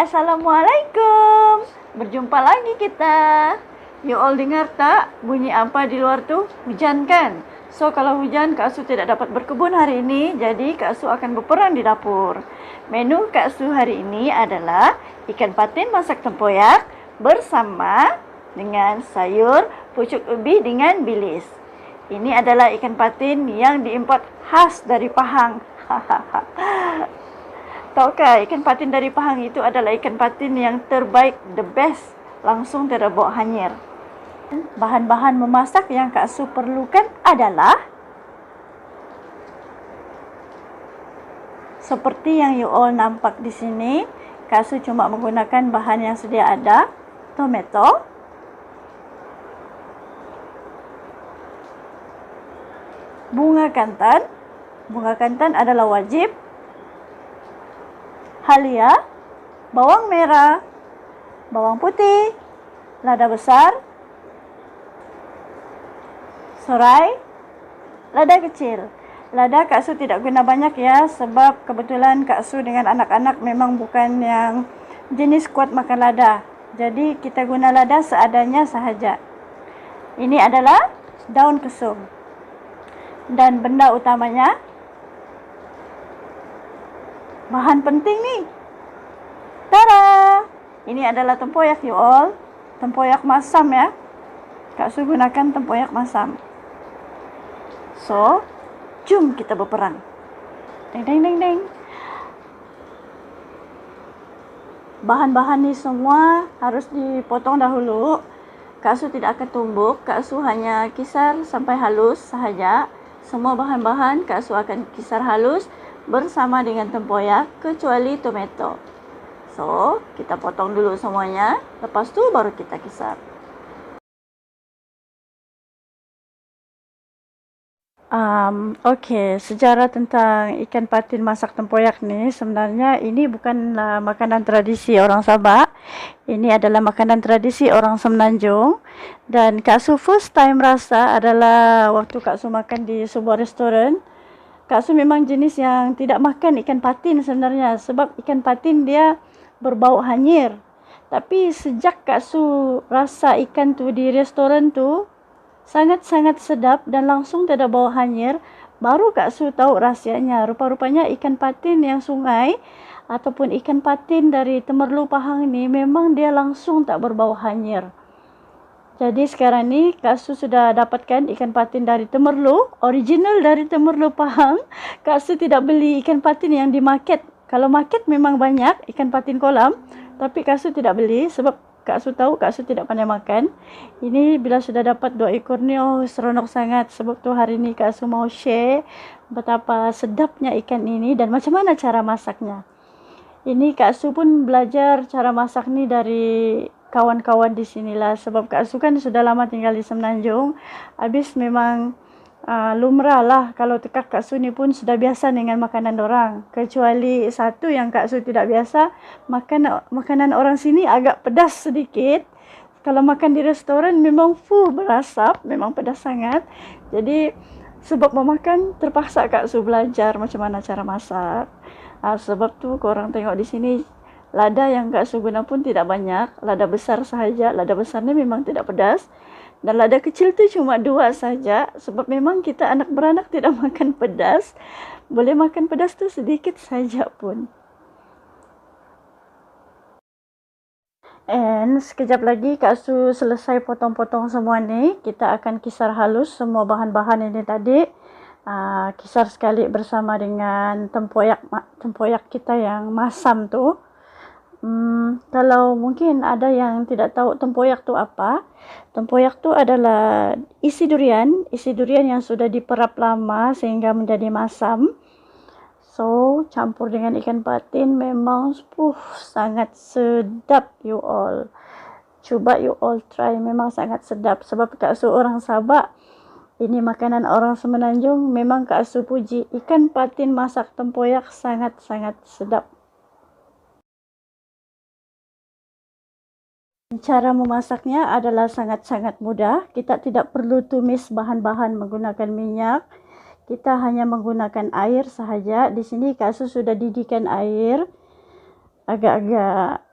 Assalamualaikum. Berjumpa lagi kita. You all dengar tak bunyi apa di luar tu? Hujan kan? So kalau hujan Kak Su tidak dapat berkebun hari ini, jadi Kak Su akan berperang di dapur. Menu Kak Su hari ini adalah ikan patin masak tempoyak bersama dengan sayur pucuk ubi dengan bilis. Ini adalah ikan patin yang diimport khas dari Pahang. Tahukah ikan patin dari Pahang itu adalah ikan patin yang terbaik, the best, langsung tidak bau hanyir. Bahan-bahan memasak yang Kak Su perlukan adalah seperti yang you all nampak di sini. Kak Su cuma menggunakan bahan yang sedia ada, tomato, bunga kantan. Bunga kantan adalah wajib. Halia, bawang merah, bawang putih, lada besar, serai, lada kecil. Lada Kak Su tidak guna banyak ya, sebab kebetulan Kak Su dengan anak-anak memang bukan yang jenis kuat makan lada. Jadi kita guna lada seadanya sahaja. Ini adalah daun kesum. Dan benda utamanya, bahan penting nih. Tada! Ini adalah tempoyak you all. Tempoyak masam ya. Kak Su gunakan tempoyak masam. So, jom kita berperang. Deng deng deng deng. Bahan-bahan ni semua harus dipotong dahulu. Kak Su tidak akan tumbuk. Kak Su hanya kisar sampai halus sahaja. Semua bahan-bahan Kak Su akan kisar halus bersama dengan tempoyak kecuali tomato. So, kita potong dulu semuanya. Lepas tu baru kita kisar. Okey, sejarah tentang ikan patin masak tempoyak ni, sebenarnya ini bukanlah makanan tradisi orang Sabah. Ini adalah makanan tradisi orang Semenanjung. Dan Kak Su first time rasa adalah waktu Kak Su makan di sebuah restoran. Kak Su memang jenis yang tidak makan ikan patin sebenarnya, sebab ikan patin dia berbau hanyir. Tapi sejak Kak Su rasa ikan tu di restoran tu sangat-sangat sedap dan langsung tidak bau hanyir, baru Kak Su tahu rahsianya. Rupa-rupanya ikan patin yang sungai ataupun ikan patin dari Temerloh Pahang ni memang dia langsung tak berbau hanyir. Jadi sekarang ni Kak Su sudah dapatkan ikan patin dari Temerloh, original dari Temerloh Pahang. Kak Su tidak beli ikan patin yang di market. Kalau market memang banyak ikan patin kolam, tapi Kak Su tidak beli sebab Kak Su tahu Kak Su tidak pandai makan. Ini bila sudah dapat 2 ekor ni, oh seronok sangat. Sebab tu hari ni Kak Su mau share betapa sedapnya ikan ini dan macam mana cara masaknya. Ini Kak Su pun belajar cara masak ni dari kawan-kawan di sinilah, sebab Kak Su kan sudah lama tinggal di Semenanjung. Habis memang lumrah lah kalau tekak Kak Su ni pun sudah biasa dengan makanan orang. Kecuali satu yang Kak Su tidak biasa, makanan orang sini agak pedas sedikit. Kalau makan di restoran memang berasap, memang pedas sangat. Jadi sebab memakan terpaksa Kak Su belajar macam mana cara masak. Sebab tu korang tengok di sini lada yang Kak Su guna pun tidak banyak. Lada besar sahaja. Lada besar ni memang tidak pedas. Dan lada kecil tu cuma 2 saja. Sebab memang kita anak beranak tidak makan pedas. Boleh makan pedas tu sedikit saja pun. And sekejap lagi Kak Su selesai potong-potong semua ni. Kita akan kisar halus semua bahan-bahan ini tadi. Kisar sekali bersama dengan tempoyak kita yang masam tu. Kalau mungkin ada yang tidak tahu tempoyak tu apa. Tempoyak tu adalah isi durian yang sudah diperap lama sehingga menjadi masam. So, campur dengan ikan patin memang sangat sedap you all. Cuba you all try, memang sangat sedap. Sebab Kak Su orang Sabah, ini makanan orang Semenanjung, memang Kak Su puji. Ikan patin masak tempoyak sangat-sangat sedap. Cara memasaknya adalah sangat-sangat mudah. Kita tidak perlu tumis bahan-bahan menggunakan minyak. Kita hanya menggunakan air sahaja. Di sini Kak Su sudah didihkan air. agak-agak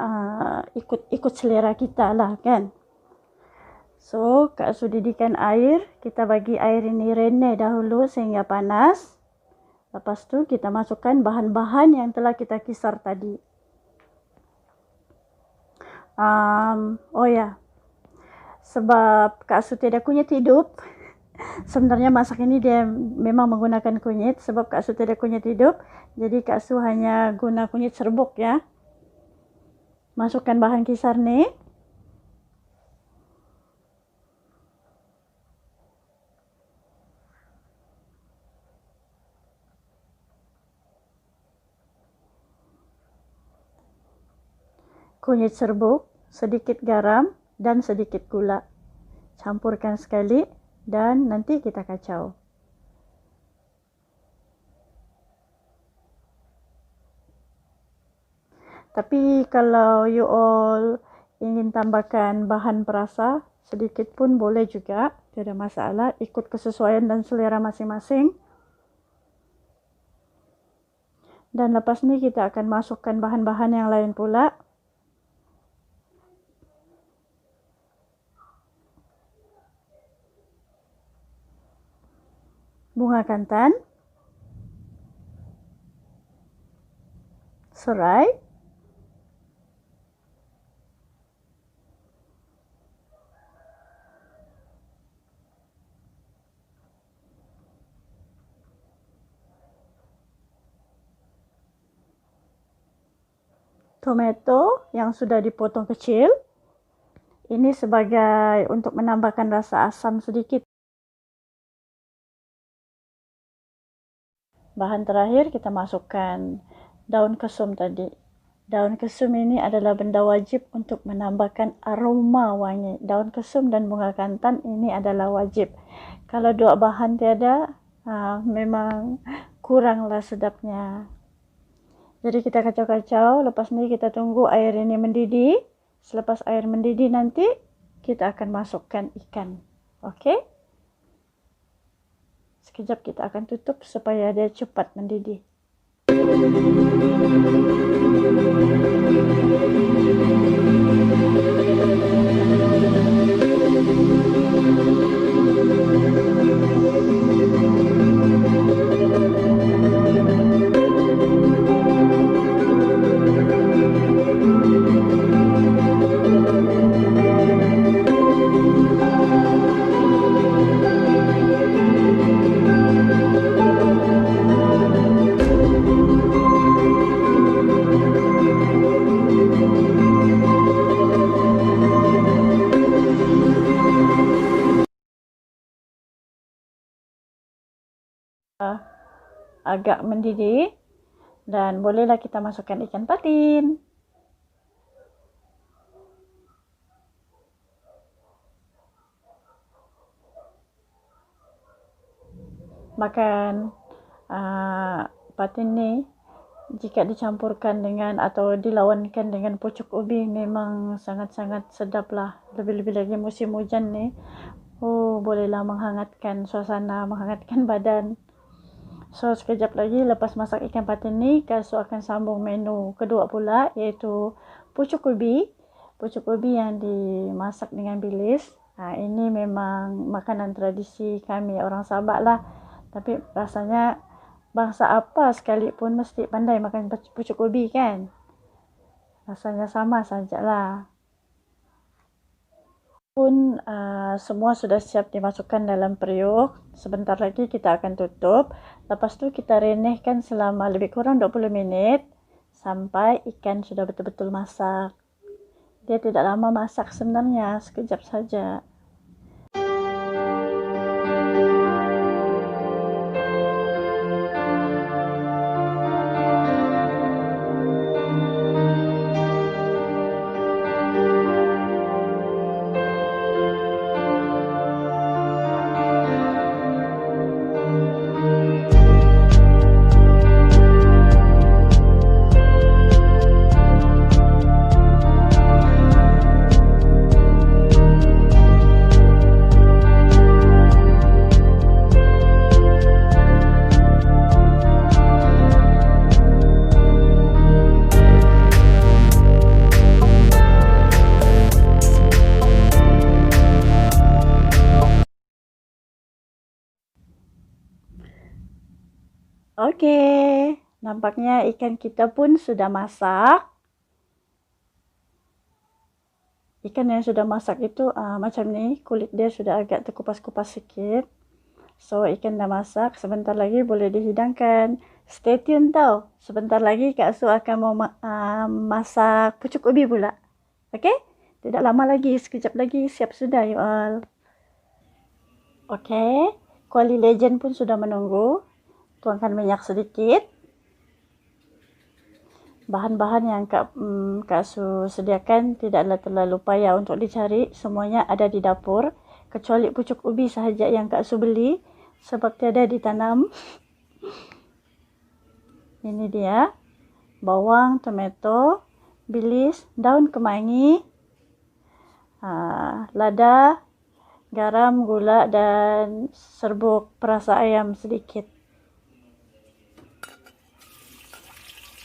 ikut selera kita lah kan. So, Kak Su didihkan air. Kita bagi air ini renyah dahulu sehingga panas. Lepas tu kita masukkan bahan-bahan yang telah kita kisar tadi. Oh ya, sebab Kak Su tiada kunyit hidup. Sebenarnya masak ini dia memang menggunakan kunyit. Sebab Kak Su tiada kunyit hidup, jadi Kak Su hanya guna kunyit serbuk ya. Masukkan bahan kisar ni. Kunyit serbuk, sedikit garam dan sedikit gula. Campurkan sekali dan nanti kita kacau. Tapi kalau you all ingin tambahkan bahan perasa, sedikit pun boleh juga, tidak masalah, ikut kesesuaian dan selera masing-masing. Dan lepas ni kita akan masukkan bahan-bahan yang lain pula. Bunga kantan, serai, tomato yang sudah dipotong kecil. Ini sebagai untuk menambahkan rasa asam sedikit. Bahan terakhir kita masukkan daun kesum tadi. Daun kesum ini adalah benda wajib untuk menambahkan aroma wangi. Daun kesum dan bunga kantan ini adalah wajib. Kalau dua bahan tiada, memang kuranglah sedapnya. Jadi kita kacau-kacau. Lepas ni kita tunggu air ini mendidih. Selepas air mendidih nanti kita akan masukkan ikan. Okey? Sekejap kita akan tutup supaya dia cepat mendidih. Agak mendidih dan bolehlah kita masukkan ikan patin. Makan patin ni jika dicampurkan dengan atau dilawankan dengan pucuk ubi memang sangat-sangat sedap lah. Lebih-lebih lagi musim hujan ni, bolehlah menghangatkan suasana, menghangatkan badan. So, sekejap lagi lepas masak ikan patin ni, Kak Su akan sambung menu kedua pula, iaitu pucuk ubi. Pucuk ubi yang dimasak dengan bilis. Ini memang makanan tradisi kami orang Sabak lah. Tapi rasanya bangsa apa sekalipun mesti pandai makan pucuk ubi kan. Rasanya sama sajalah. Pun semua sudah siap dimasukkan dalam periuk. Sebentar lagi kita akan tutup. Lepas tu kita renyahkan selama lebih kurang 20 minit sampai ikan sudah betul-betul masak. Dia tidak lama masak sebenarnya, sekejap saja. Oke, nampaknya ikan kita pun sudah masak. Ikan yang sudah masak itu macam ni, kulit dia sudah agak terkupas-kupas sikit. So, ikan dah masak, sebentar lagi boleh dihidangkan. Stay tune tau, sebentar lagi Kak Su akan mau masak pucuk ubi pula. Okay? Tidak lama lagi, sekejap lagi siap sudah you all. Okay, kuali legend pun sudah menunggu. Tuangkan minyak sedikit. Bahan-bahan yang Kak Su sediakan tidaklah terlalu payah untuk dicari. Semuanya ada di dapur. Kecuali pucuk ubi sahaja yang Kak Su beli. Sebab tiada ditanam. Ini dia. Bawang, tomato, bilis, daun kemangi, lada, garam, gula dan serbuk perasa ayam sedikit.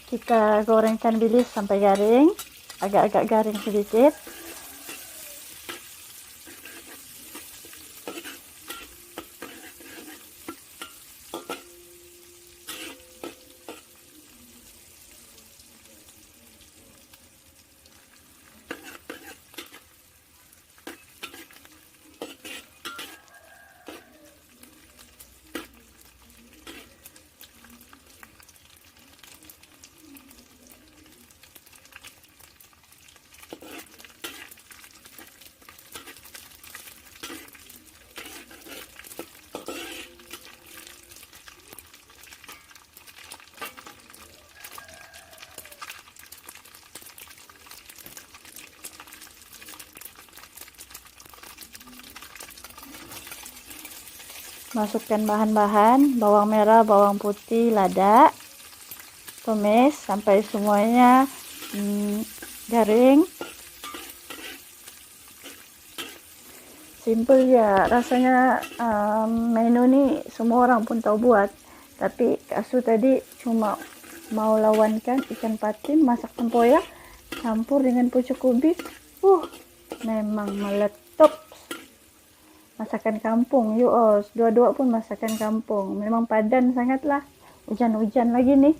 Kita gorengkan bilis sampai garing, agak-agak garing sedikit. Masukkan bahan-bahan, bawang merah, bawang putih, lada, tumis sampai semuanya garing. Simple ya, rasanya menu ni semua orang pun tahu buat. Tapi Kak Su tadi cuma mau lawankan ikan patin masak tempoyak campur dengan pucuk ubi. Memang meletup. Masakan kampung, you all. Dua-dua pun masakan kampung. Memang padan sangatlah. Hujan-hujan lagi nih.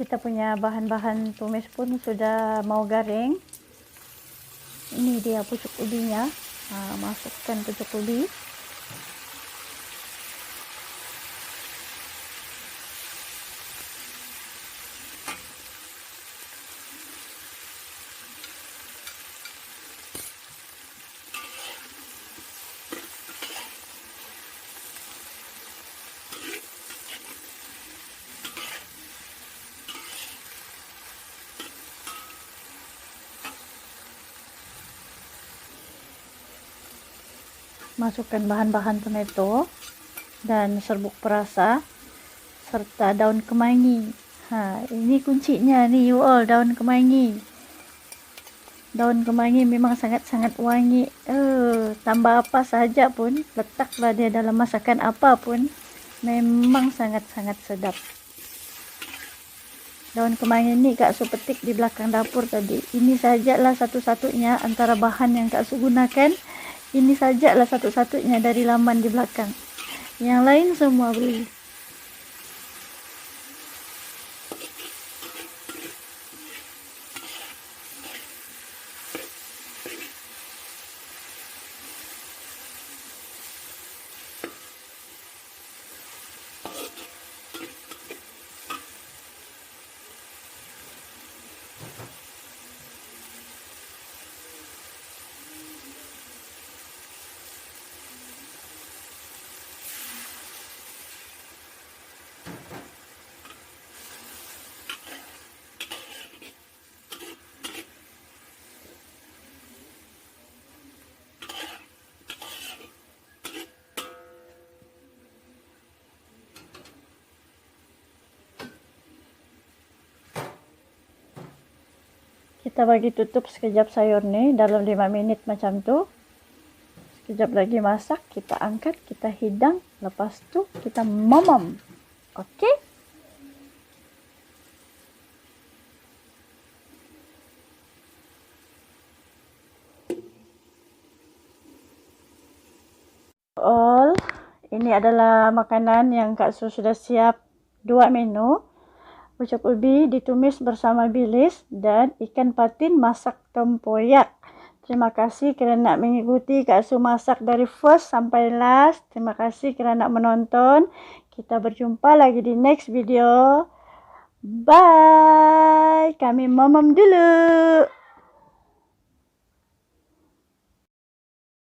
Kita punya bahan-bahan tumis pun sudah mau garing. Ini dia pucuk ubinya. Masukkan pucuk ubi. Masukkan bahan-bahan tomato dan serbuk perasa serta daun kemangi. Ini kuncinya nih you all, daun kemangi. Daun kemangi memang sangat-sangat wangi. Tambah apa saja pun, letaklah dia dalam masakan apapun, memang sangat-sangat sedap. Daun kemangi ini Kak Su petik di belakang dapur tadi. Ini sajalah satu-satunya antara bahan yang Kak Su gunakan. Ini sajalah satu-satunya dari laman di belakang. Yang lain semua beli. Kita bagi tutup sekejap sayur nih dalam 5 menit macam tu. Sekejap lagi masak, kita angkat, kita hidang, lepas tu kita momom. Okey? All, ini adalah makanan yang Kak Su sudah siap 2 menu. Pucuk ubi ditumis bersama bilis dan ikan patin masak tempoyak. Terima kasih kerana mengikuti Kak Su masak dari first sampai last. Terima kasih kerana menonton. Kita berjumpa lagi di next video. Bye. Kami momom dulu.